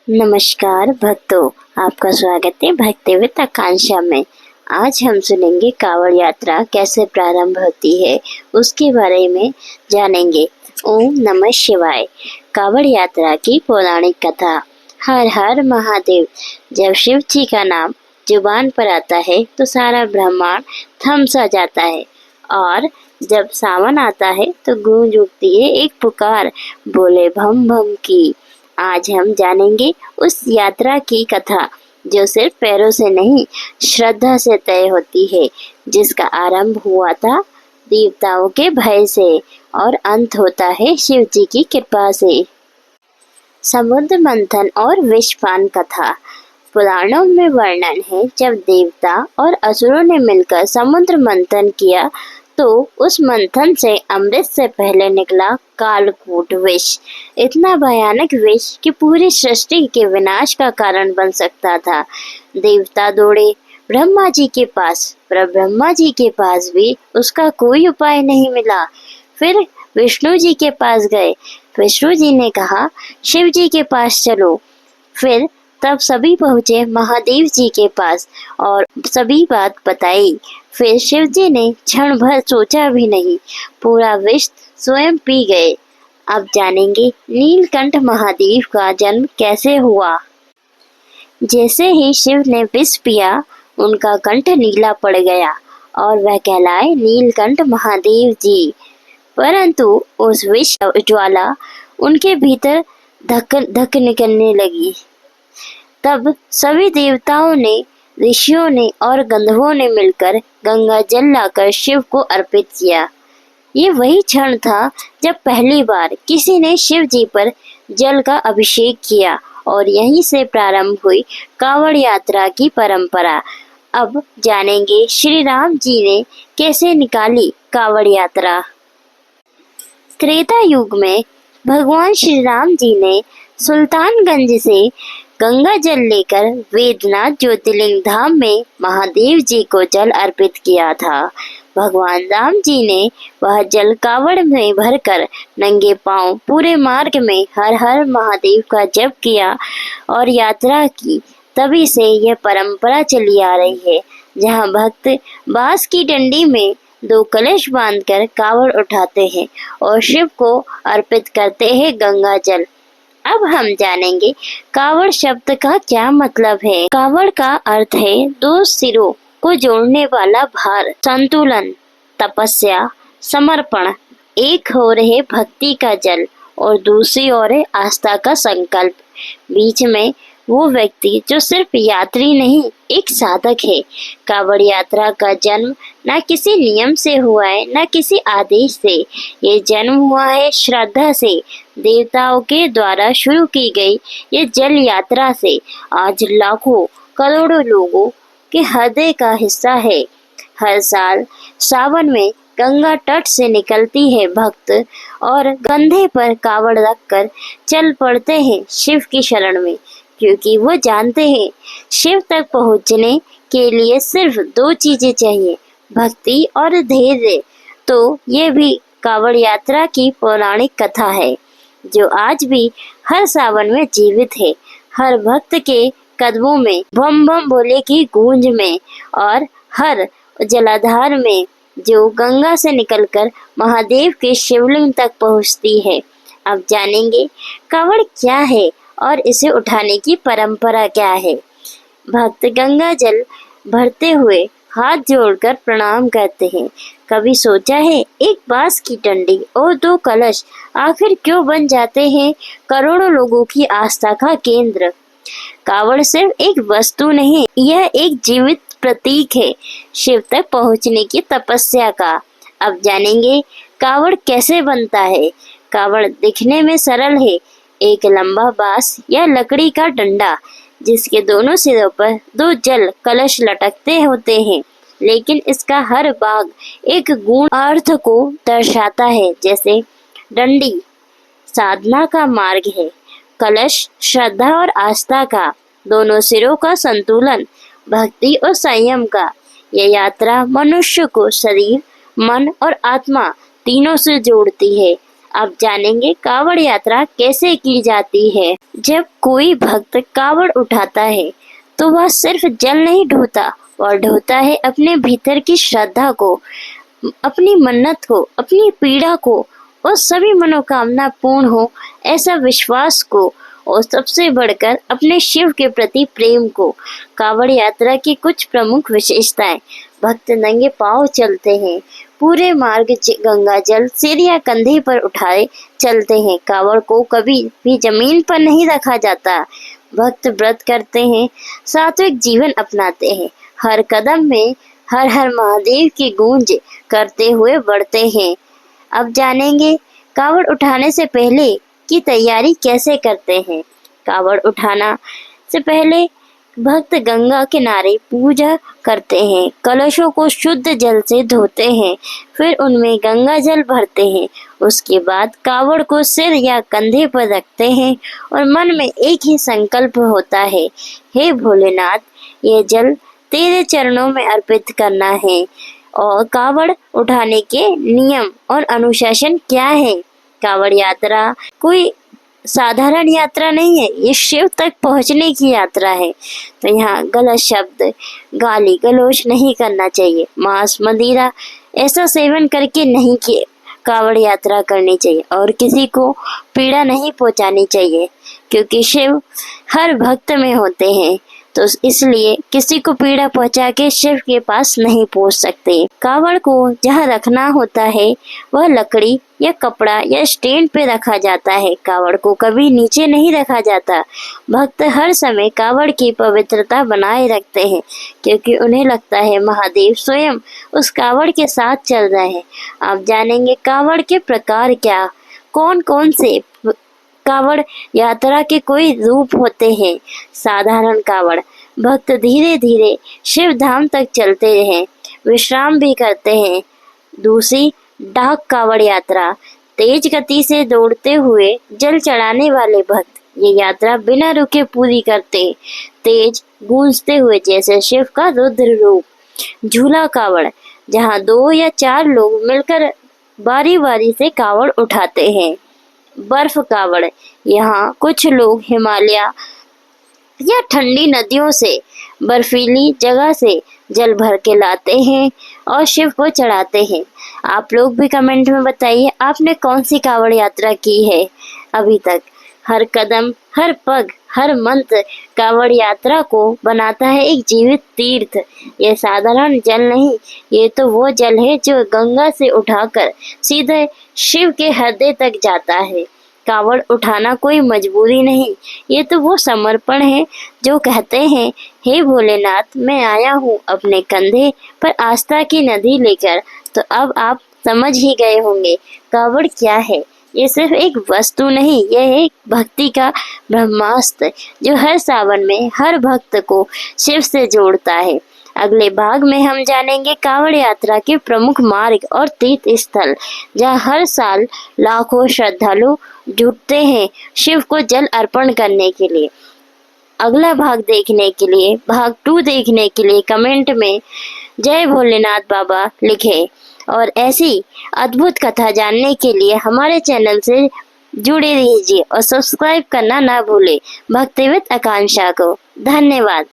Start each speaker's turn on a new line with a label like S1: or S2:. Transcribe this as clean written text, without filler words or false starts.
S1: नमस्कार भक्तों, आपका स्वागत है भक्ति विद आकांक्षा में। आज हम सुनेंगे कावड़ यात्रा कैसे प्रारंभ होती है, उसके बारे में जानेंगे। ओम नमः शिवाय। कावड़ यात्रा की पौराणिक कथा। हर हर महादेव। जब शिव जी का नाम जुबान पर आता है तो सारा ब्रह्मांड थम सा जाता है, और जब सावन आता है तो गूंज उठती है एक पुकार, बोले भम भम की। आज हम जानेंगे उस यात्रा की कथा जो सिर्फ पैरों से नहीं, श्रद्धा से तय होती है, जिसका आरंभ हुआ था देवताओं के भय से और अंत होता है शिव जी की कृपा से। समुद्र मंथन और विषपान कथा। पुराणों में वर्णन है, जब देवता और असुरों ने मिलकर समुद्र मंथन किया तो उस मंथन से अमृत से पहले निकला कालकूट विष। इतना भयानक विष कि पूरी सृष्टि के विनाश का कारण बन सकता था। देवता दौड़े ब्रह्मा जी के पास, पर ब्रह्मा जी के पास भी उसका कोई उपाय नहीं मिला। फिर विष्णु जी के पास गए। विष्णु जी ने कहा, शिव जी के पास चलो। फिर तब सभी पहुँचे महादेव जी के पास और सभी बात बताई। फिर शिव जी ने क्षण भर सोचा भी नहीं, पूरा विष स्वयं पी गए। अब जानेंगे नीलकंठ महादेव का जन्म कैसे हुआ। जैसे ही शिव ने विष पिया, उनका कंठ नीला पड़ गया और वह कहलाए नीलकंठ महादेव जी। परंतु उस विष ज्वाला उनके भीतर धक धक निकलने लगी। तब सभी देवताओं ने, ऋषियों ने और गंधर्वों ने मिलकर गंगा जल लाकर शिव को अर्पित किया। ये वही क्षण था जब पहली बार किसी ने शिव जी पर जल का अभिषेक किया, और यहीं से प्रारंभ हुई कावड़ यात्रा की परंपरा। अब जानेंगे श्री राम जी ने कैसे निकाली कावड़ यात्रा। त्रेता युग में भगवान श्री राम जी ने सुल्तानगंज से गंगा जल लेकर वेदनाथ ज्योतिर्लिंग धाम में महादेव जी को जल अर्पित किया था। भगवान राम जी ने वह जल कावड़ में भरकर नंगे पांव पूरे मार्ग में हर हर महादेव का जप किया और यात्रा की। तभी से यह परंपरा चली आ रही है, जहां भक्त बांस की डंडी में 2 कलश बांधकर कावड़ उठाते हैं और शिव को अर्पित करते हैं गंगा जल। अब हम जानेंगे कावड़ शब्द का क्या मतलब है। कावड़ का अर्थ है 2 सिरों को जोड़ने वाला भार, संतुलन, तपस्या, समर्पण। एक ओर है भक्ति का जल और दूसरी ओर है आस्था का संकल्प। बीच में वो व्यक्ति जो सिर्फ यात्री नहीं, एक साधक है। कावड़ यात्रा का जन्म न किसी नियम से हुआ है, न किसी आदेश से। ये जन्म हुआ है श्रद्धा से। देवताओं के द्वारा शुरू की गई ये जल यात्रा से आज लाखों करोड़ों लोगों के हृदय का हिस्सा है। हर साल सावन में गंगा तट से निकलती है भक्त, और कंधे पर कावड़ रखकर चल पड़ते हैं शिव की शरण में, क्योंकि वो जानते हैं शिव तक पहुंचने के लिए सिर्फ 2 चीजें चाहिए, भक्ति और धैर्य। तो ये भी कावड़ यात्रा की पौराणिक कथा है, जो आज भी हर सावन में जीवित है। हर भक्त के कदमों में, बम बम भोले की गूंज में, और हर जलाधार में जो गंगा से निकलकर महादेव के शिवलिंग तक पहुंचती है। अब जानेंगे कावड़ क्या है और इसे उठाने की परंपरा क्या है। भक्त गंगा जल भरते हुए हाथ जोड़कर प्रणाम करते हैं। कभी सोचा है, एक बांस की डंडी और 2 कलश आखिर क्यों बन जाते हैं करोड़ों लोगों की आस्था का केंद्र। कावड़ सिर्फ एक वस्तु नहीं, यह एक जीवित प्रतीक है शिव तक पहुंचने की तपस्या का। अब जानेंगे कावड़ कैसे बनता है। कावड़ दिखने में सरल है, एक लंबा बांस या लकड़ी का डंडा जिसके दोनों सिरों पर 2 जल कलश लटकते होते हैं, लेकिन इसका हर भाग एक गूढ़ अर्थ को दर्शाता है। जैसे डंडी साधना का मार्ग है, कलश श्रद्धा और आस्था का, दोनों सिरों का संतुलन भक्ति और संयम का। यह यात्रा मनुष्य को शरीर, मन और आत्मा तीनों से जोड़ती है। अब जानेंगे कावड़ यात्रा कैसे की जाती है। जब कोई भक्त कावड़ उठाता है तो वह सिर्फ जल नहीं ढोता और ढोता है अपने भीतर की श्रद्धा को, अपनी मन्नत को, अपनी पीड़ा को और सभी मनोकामना पूर्ण हो ऐसा विश्वास को, और सबसे बढ़कर अपने शिव के प्रति प्रेम को। कावड़ यात्रा की कुछ प्रमुख विशेषताएं। भक्त नंगे पांव चलते हैं, पूरे मार्ग गंगा जल सिर या कंधे पर उठाए चलते हैं। कावड़ को कभी भी जमीन पर नहीं रखा जाता। भक्त व्रत करते हैं, सात्विक जीवन अपनाते हैं, हर कदम में हर हर महादेव की गूंज करते हुए बढ़ते हैं। अब जानेंगे कावड़ उठाने से पहले की तैयारी कैसे करते हैं। कावड़ उठाना से पहले भक्त गंगा किनारे पूजा करते हैं, कलशों को शुद्ध जल से धोते हैं, फिर उनमें गंगा जल भरते हैं। उसके बाद कावड़ को सिर या कंधे पर रखते हैं और मन में एक ही संकल्प होता है, हे भोलेनाथ, ये जल तेरे चरणों में अर्पित करना है। और कावड़ उठाने के नियम और अनुशासन क्या है। कावड़ यात्रा कोई साधारण यात्रा नहीं है, ये शिव तक पहुंचने की यात्रा है। तो यहाँ गलत शब्द, गाली गलौज नहीं करना चाहिए, मांस मदिरा ऐसा सेवन करके नहीं किए कावड़ यात्रा करनी चाहिए और किसी को पीड़ा नहीं पहुंचानी चाहिए, क्योंकि शिव हर भक्त में होते हैं, तो इसलिए किसी को पीड़ा पहुंचा के शिव के पास नहीं पहुंच सकते। कावड़ को जहाँ रखना होता है वह लकड़ी या कपड़ा या स्टैंड पे रखा जाता है। कावड़ को कभी नीचे नहीं रखा जाता। भक्त हर समय कावड़ की पवित्रता बनाए रखते हैं, क्योंकि उन्हें लगता है महादेव स्वयं उस कावड़ के साथ चल रहे हैं। आप जानेंगे कावड़ के प्रकार क्या, कौन कौन से कावड़ यात्रा के कोई रूप होते हैं। साधारण कावड़, भक्त धीरे धीरे शिव धाम तक चलते हैं, विश्राम भी करते हैं। दूसरी डाक कावड़ यात्रा, तेज गति से दौड़ते हुए जल चढ़ाने वाले भक्त ये यात्रा बिना रुके पूरी करते, तेज गूंजते हुए जैसे शिव का रुद्र रूप। झूला कावड़, जहाँ 2 या 4 लोग मिलकर बारी बारी से कावड़ उठाते हैं। बर्फ कावड़, यहाँ कुछ लोग हिमालय या ठंडी नदियों से बर्फीली जगह से जल भर के लाते हैं और शिव को चढ़ाते हैं। आप लोग भी कमेंट में बताइए आपने कौन सी कावड़ यात्रा की है अभी तक। हर कदम, हर पग, हर मंत्र कावड़ यात्रा को बनाता है एक जीवित तीर्थ। ये साधारण जल नहीं, ये तो वो जल है जो गंगा से उठाकर सीधे शिव के हृदय तक जाता है। कावड़ उठाना कोई मजबूरी नहीं, ये तो वो समर्पण है जो कहते हैं, हे भोलेनाथ, मैं आया हूँ अपने कंधे पर आस्था की नदी लेकर। तो अब आप समझ ही गए होंगे कावड़ क्या है। ये सिर्फ एक वस्तु नहीं, यह एक भक्ति का ब्रह्मास्त्र जो हर सावन में हर भक्त को शिव से जोड़ता है। अगले भाग में हम जानेंगे कावड़ यात्रा के प्रमुख मार्ग और तीर्थ स्थल, जहाँ हर साल लाखों श्रद्धालु जुटते हैं शिव को जल अर्पण करने के लिए। अगला भाग देखने के लिए, भाग 2 देखने के लिए कमेंट में जय भोलेनाथ बाबा लिखें और ऐसी अद्भुत कथा जानने के लिए हमारे चैनल से जुड़े रहिए और सब्सक्राइब करना ना भूलें भक्तिविद आकांक्षा को। धन्यवाद।